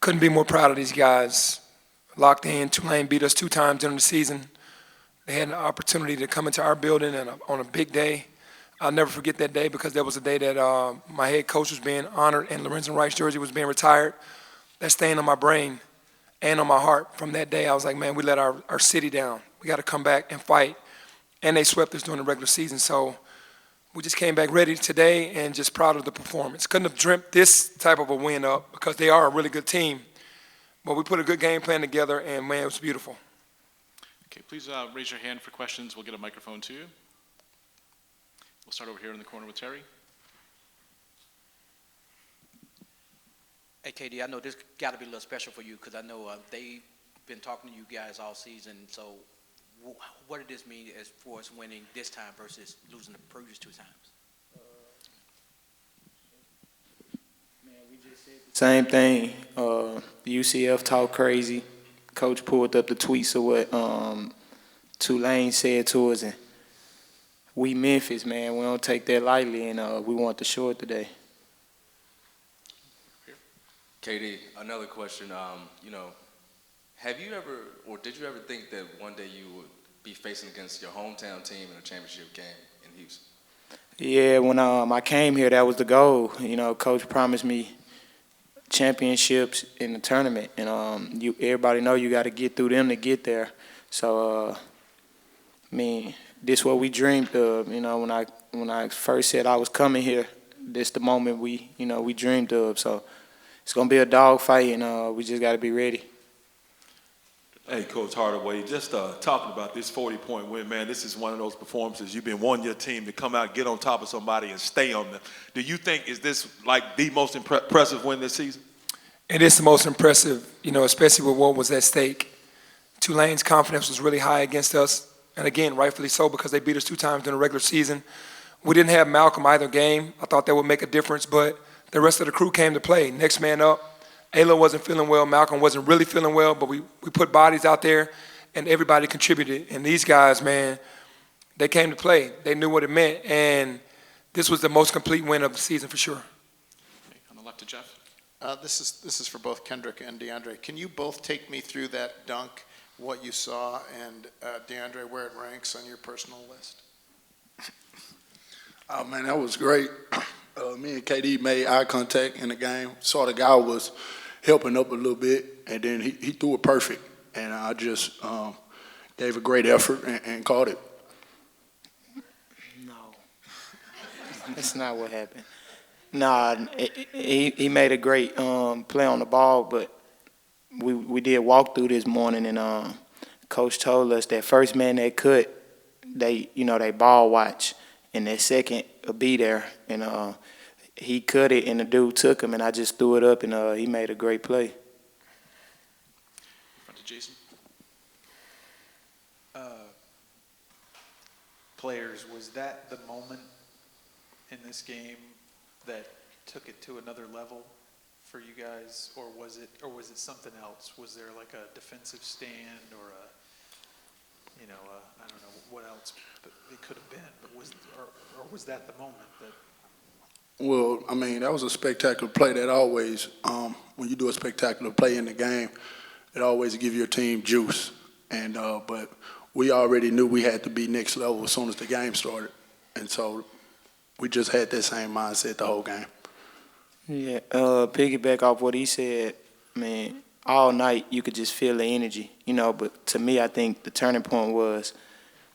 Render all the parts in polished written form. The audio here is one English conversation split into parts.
Couldn't be more proud of these guys. Locked in. Tulane beat us 2 times during the season. They had an opportunity to come into our building on a big day. I'll never forget that day because that was the day that my head coach was being honored and Lorenzo Wright's jersey was being retired. That's staying on my brain and on my heart. From that day, I was like, man, we let our city down. We got to come back and fight. And they swept us during the regular season. So we just came back ready today and just proud of the performance. Couldn't have dreamt this type of a win up because they are a really good team. But we put a good game plan together, and, man, it was beautiful. Okay, please raise your hand for questions. We'll get a microphone to you. We'll start over here in the corner with Terry. Hey, KD, I know this got to be a little special for you because I know they've been talking to you guys all season. So what did this mean as far as winning this time versus losing the previous 2 times? Man, we just said the same thing. UCF talked crazy. Coach pulled up the tweets of what Tulane said to us, and we Memphis, man. We don't take that lightly, and we want to show it today. KD, another question. Have you ever, or did you ever think that one day you would be facing against your hometown team in a championship game in Houston? Yeah, when I came here, that was the goal. Coach promised me championships in the tournament, and everybody know you got to get through them to get there. So, this is what we dreamed of. When I first said I was coming here, this the moment we dreamed of. So it's gonna be a dogfight, and we just got to be ready. Hey, Coach Hardaway, just talking about this 40-point win, man, this is one of those performances you've been wanting your team to come out, get on top of somebody, and stay on them. Do you think, is this like the most impressive win this season? It is the most impressive, especially with what was at stake. Tulane's confidence was really high against us, and again, rightfully so, because they beat us 2 times during the regular season. We didn't have Malcolm either game. I thought that would make a difference, but the rest of the crew came to play. Next man up. Ayla wasn't feeling well. Malcolm wasn't really feeling well, but we put bodies out there, and everybody contributed. And these guys, man, they came to play. They knew what it meant, and this was the most complete win of the season for sure. Okay, on the left to Jeff. This is for both Kendrick and DeAndre. Can you both take me through that dunk, what you saw, and DeAndre, where it ranks on your personal list? Oh, man, that was great. Me and KD made eye contact in the game. Saw the guy was helping up a little bit, and then he threw it perfect. And I just gave a great effort and caught it. No, that's not what happened. Nah, he made a great play on the ball, but we did walk through this morning, and Coach told us that first man that cut, they ball watch, and that second will be there, and he cut it, and the dude took him, and I just threw it up, and he made a great play. Front to Jason. Players, was that the moment in this game that took it to another level for you guys, or was it something else? Was there like a defensive stand or I don't know what else it could have been, but was that the moment that? Well, that was a spectacular play. That always, when you do a spectacular play in the game, it always gives your team juice. And but we already knew we had to be next level as soon as the game started, and so we just had that same mindset the whole game. Yeah, piggyback off what he said, man, all night you could just feel the energy, but to me I think the turning point was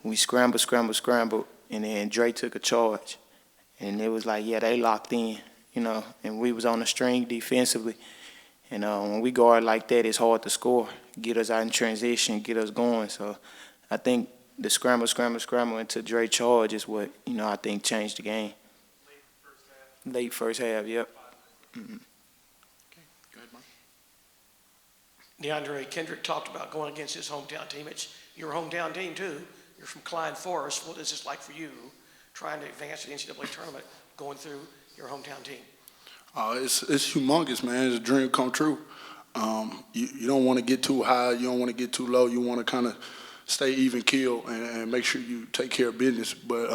we scrambled, and then Dre took a charge. And it was like, yeah, they locked in, and we was on the string defensively. And when we guard like that, it's hard to score, get us out in transition, get us going. So I think the scramble into Dre charge is what, I think changed the game. Late first half, yep. Mm-hmm. Okay, go ahead, Mark. DeAndre, Kendrick talked about going against his hometown team. It's your hometown team, too. You're from Klein Forest. What is this like for you, trying to advance to the NCAA tournament, going through your hometown team? It's humongous, man. It's a dream come true. You don't want to get too high. You don't want to get too low. You want to kind of stay even keel and make sure you take care of business. But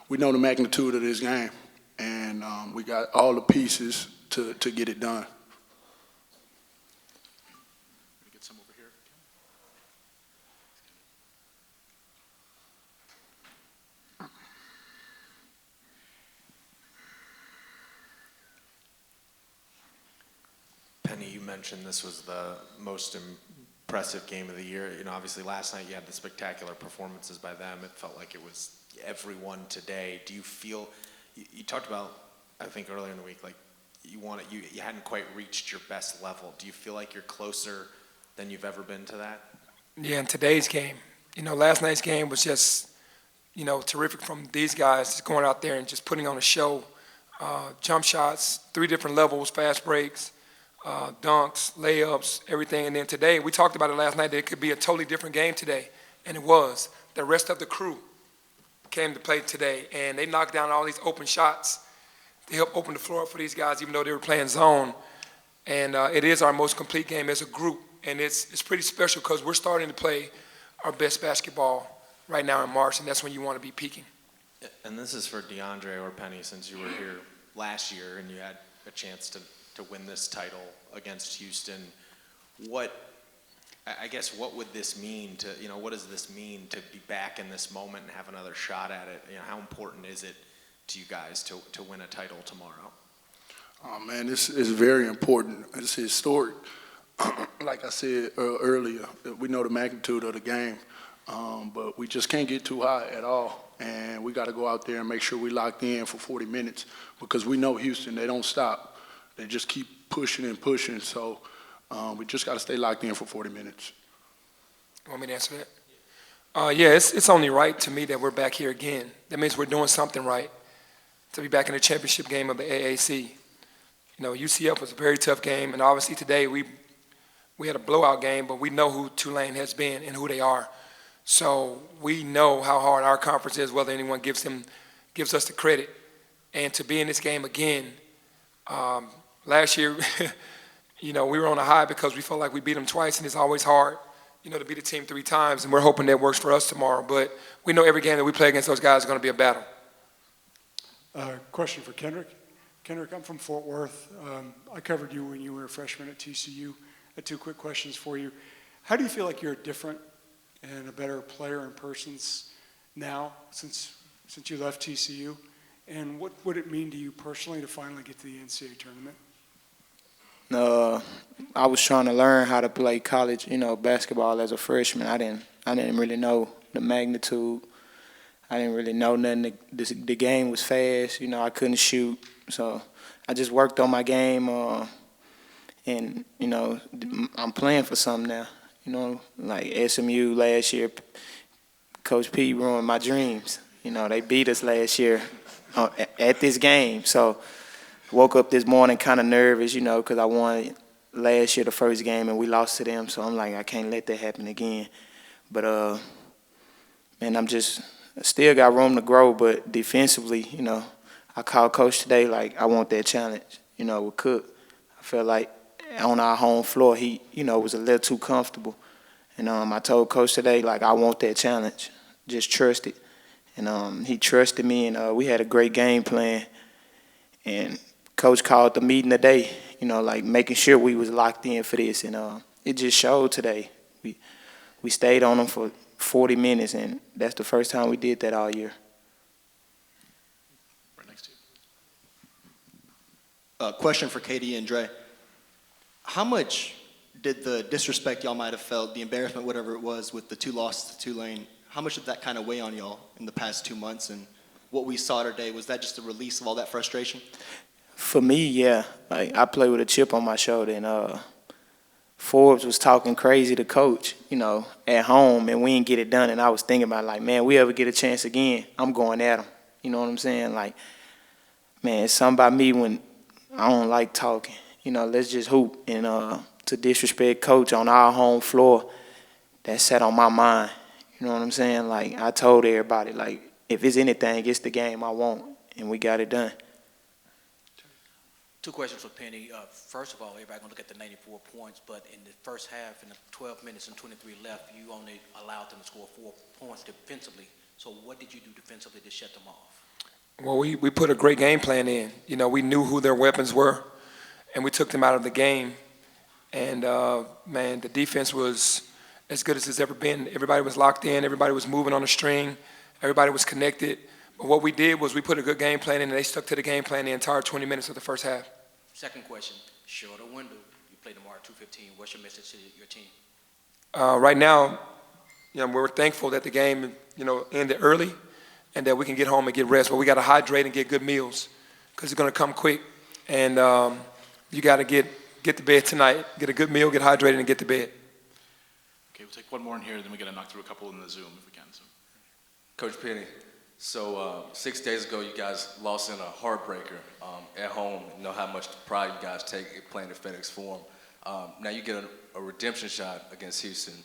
we know the magnitude of this game, and we got all the pieces to get it done. Penny, you mentioned this was the most impressive game of the year. You know, obviously last night you had the spectacular performances by them. It felt like it was everyone today. Do you feel, you talked about, I think earlier in the week, like you hadn't quite reached your best level. Do you feel like you're closer than you've ever been to that? Yeah, in today's game. Last night's game was just, terrific from these guys just going out there and just putting on a show. Jump shots, 3 different levels, fast breaks, dunks, layups, everything. And then today, we talked about it last night, that it could be a totally different game today, and it was. The rest of the crew came to play today, and they knocked down all these open shots. They helped open the floor up for these guys, even though they were playing zone. And it is our most complete game as a group, and it's pretty special because we're starting to play our best basketball right now in March, and that's when you want to be peaking. And this is for DeAndre or Penny, since you were here last year and you had a chance to win this title against Houston. What would this mean to, what does this mean to be back in this moment and have another shot at it? How important is it to you guys to win a title tomorrow? Oh, man, this is very important. It's historic. Like I said earlier, we know the magnitude of the game, but we just can't get too high at all. And we got to go out there and make sure we locked in for 40 minutes because we know Houston, they don't stop. They just keep pushing and pushing. So we just got to stay locked in for 40 minutes. You want me to answer that? Yeah, it's only right to me that we're back here again. That means we're doing something right to be back in the championship game of the AAC. UCF was a very tough game, and obviously today we had a blowout game, but we know who Tulane has been and who they are. So we know how hard our conference is, whether anyone gives us the credit. And to be in this game again, last year, we were on a high because we felt like we beat them twice, and it's always hard, to beat a team 3 times, and we're hoping that works for us tomorrow. But we know every game that we play against those guys is going to be a battle. Question for Kendrick. Kendrick, I'm from Fort Worth. I covered you when you were a freshman at TCU. I had 2 quick questions for you. How do you feel like you're different and a better player in persons now since you left TCU? And what would it mean to you personally to finally get to the NCAA tournament? I was trying to learn how to play college, basketball as a freshman. I didn't really know the magnitude. I didn't really know nothing. The game was fast. I couldn't shoot. So I just worked on my game, and I'm playing for something now. Like SMU last year, Coach P ruined my dreams. They beat us last year at this game. So woke up this morning kind of nervous, because I won last year the first game and we lost to them. So I'm like, I can't let that happen again. But man, I still got room to grow. But defensively, I called Coach today like I want that challenge. With Cook, I felt like on our home floor, he, was a little too comfortable. And I told Coach today, like, I want that challenge. Just trust it. And he trusted me, and we had a great game plan. And Coach called the meeting today, like making sure we was locked in for this. And it just showed today. We stayed on them for 40 minutes, and that's the first time we did that all year. Right next to you. Question for Katie and Dre. How much did the disrespect y'all might have felt, the embarrassment, whatever it was, with the 2 losses to Tulane, how much did that kind of weigh on y'all in the past 2 months? And what we saw today, was that just a release of all that frustration? For me, yeah. Like, I play with a chip on my shoulder, and Forbes was talking crazy to Coach, at home, and we didn't get it done. And I was thinking about, like, man, we ever get a chance again, I'm going at him. You know what I'm saying? Like, man, it's something about me when I don't like talking. Let's just hoop. And to disrespect Coach on our home floor, that sat on my mind. You know what I'm saying? Like, I told everybody, like, if it's anything, it's the game I want. And we got it done. 2 questions for Penny. First of all, everybody gonna look at the 94 points, but in the first half, in the 12 minutes and 23 left, you only allowed them to score 4 points defensively. So what did you do defensively to shut them off? Well, we put a great game plan in. We knew who their weapons were, and we took them out of the game. And, man, the defense was as good as it's ever been. Everybody was locked in. Everybody was moving on a string. Everybody was connected. But what we did was we put a good game plan in, and they stuck to the game plan the entire 20 minutes of the first half. Second question, shorter window. You play tomorrow at 2:15. What's your message to your team? Right now, we're thankful that the game, ended early and that we can get home and get rest. But we got to hydrate and get good meals because it's going to come quick. And you got to get to bed tonight, get a good meal, get hydrated, and get to bed. Okay, we'll take one more in here, then we got to knock through a couple in the Zoom if we can. So. Coach Penny, so 6 days ago you guys lost in a heartbreaker at home. You know how much pride you guys take playing the FedEx Forum. Now you get a redemption shot against Houston.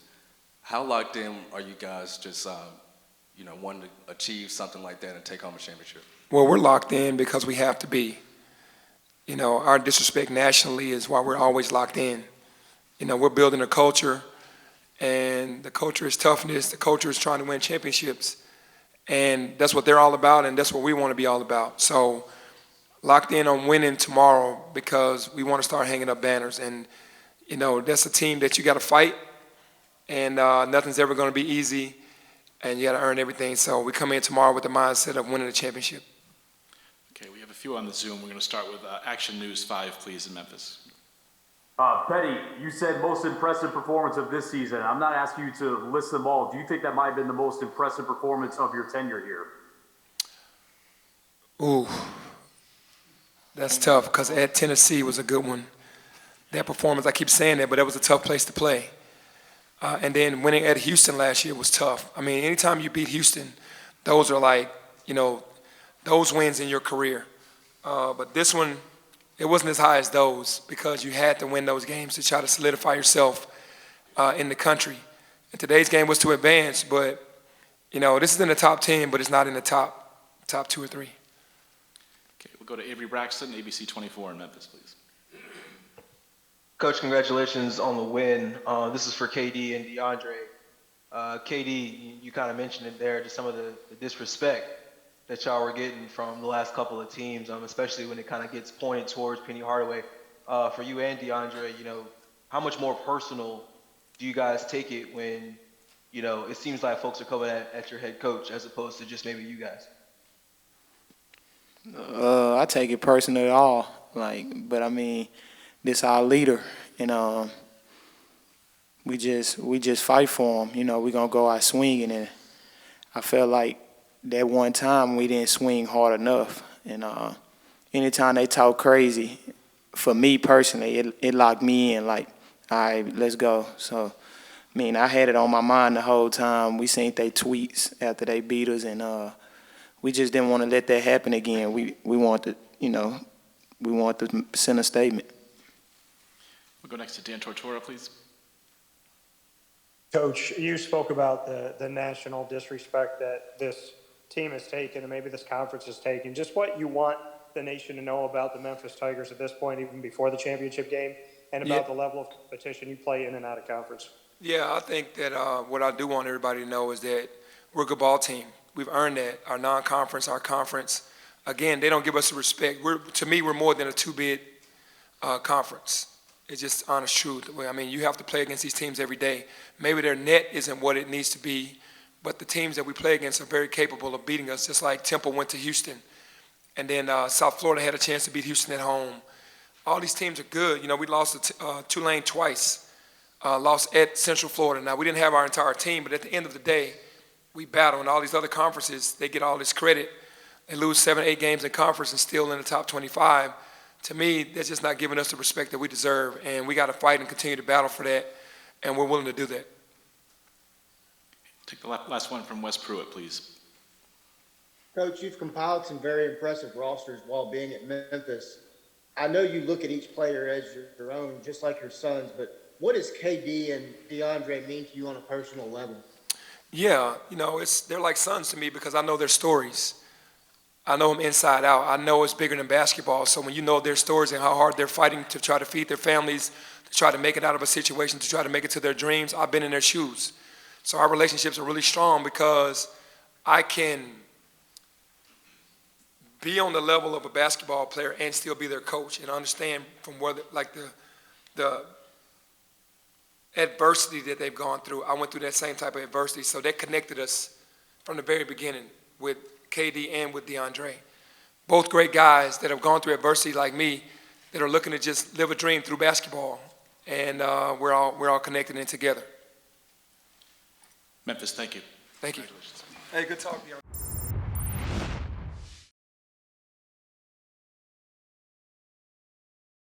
How locked in are you guys just, wanting to achieve something like that and take home a championship? Well, we're locked in because we have to be. Our disrespect nationally is why we're always locked in. We're building a culture, and the culture is toughness. The culture is trying to win championships. And that's what they're all about, and that's what we want to be all about. So locked in on winning tomorrow because we want to start hanging up banners. And, that's a team that you got to fight, and nothing's ever going to be easy, and you got to earn everything. So we come in tomorrow with the mindset of winning the championship. Okay, we have a few on the Zoom. We're going to start with Action News 5, please, in Memphis. Petty, you said most impressive performance of this season. I'm not asking you to list them all. Do you think that might have been the most impressive performance of your tenure here? Ooh, that's tough because at Tennessee was a good one. That performance, I keep saying that, but that was a tough place to play. And then winning at Houston last year was tough. I mean, anytime you beat Houston, those are like, those wins in your career. But this one, it wasn't as high as those because you had to win those games to try to solidify yourself in the country. And today's game was to advance, but, this is in the top 10, but it's not in the top 2 or 3. Okay, we'll go to Avery Braxton, ABC 24 in Memphis, please. Coach, congratulations on the win. This is for KD and DeAndre. KD, you kind of mentioned it there, just some of the disrespect that y'all were getting from the last couple of teams, especially when it kind of gets pointed towards Penny Hardaway. For you and DeAndre, how much more personal do you guys take it when, it seems like folks are coming at your head coach as opposed to just maybe you guys? I take it personal at all, but I mean, this our leader, and we just fight for him. We gonna go out swinging, and I felt like that one time we didn't swing hard enough. And anytime they talk crazy, for me personally, it locked me in. Like, all right, let's go. So, I mean, I had it on my mind the whole time. We seen their tweets after they beat us, and we just didn't want to let that happen again. We want to, we want to send a statement. We'll go next to Dan Tortora, please. Coach, you spoke about the national disrespect that this team has taken and maybe this conference has taken. Just what you want the nation to know about the Memphis Tigers at this point, even before the championship game, and about the level of competition you play in and out of conference. Yeah, I think that what I do want everybody to know is that we're a good ball team. We've earned that, our non-conference, our conference. Again, they don't give us the respect. To me, we're more than a two-bid conference. It's just honest truth. I mean, you have to play against these teams every day. Maybe their net isn't what it needs to be, but the teams that we play against are very capable of beating us, just like Temple went to Houston. And then South Florida had a chance to beat Houston at home. All these teams are good. We lost to Tulane twice, lost at Central Florida. Now, we didn't have our entire team, but at the end of the day, we battle. And all these other conferences, they get all this credit. They lose 7, 8 games in conference and still in the top 25. To me, that's just not giving us the respect that we deserve, and we got to fight and continue to battle for that, and we're willing to do that. Take the last one from Wes Pruitt, please. Coach, you've compiled some very impressive rosters while being at Memphis. I know you look at each player as your own, just like your sons, but what does KD and DeAndre mean to you on a personal level? Yeah, they're like sons to me because I know their stories. I know them inside out. I know it's bigger than basketball. So when you know their stories and how hard they're fighting to try to feed their families, to try to make it out of a situation, to try to make it to their dreams, I've been in their shoes. So our relationships are really strong because I can be on the level of a basketball player and still be their coach and understand from where the adversity that they've gone through. I went through that same type of adversity. So that connected us from the very beginning with KD and with DeAndre. Both great guys that have gone through adversity like me that are looking to just live a dream through basketball. and we're all connected and together. Memphis, thank you. Thank you. Hey, good talking to you.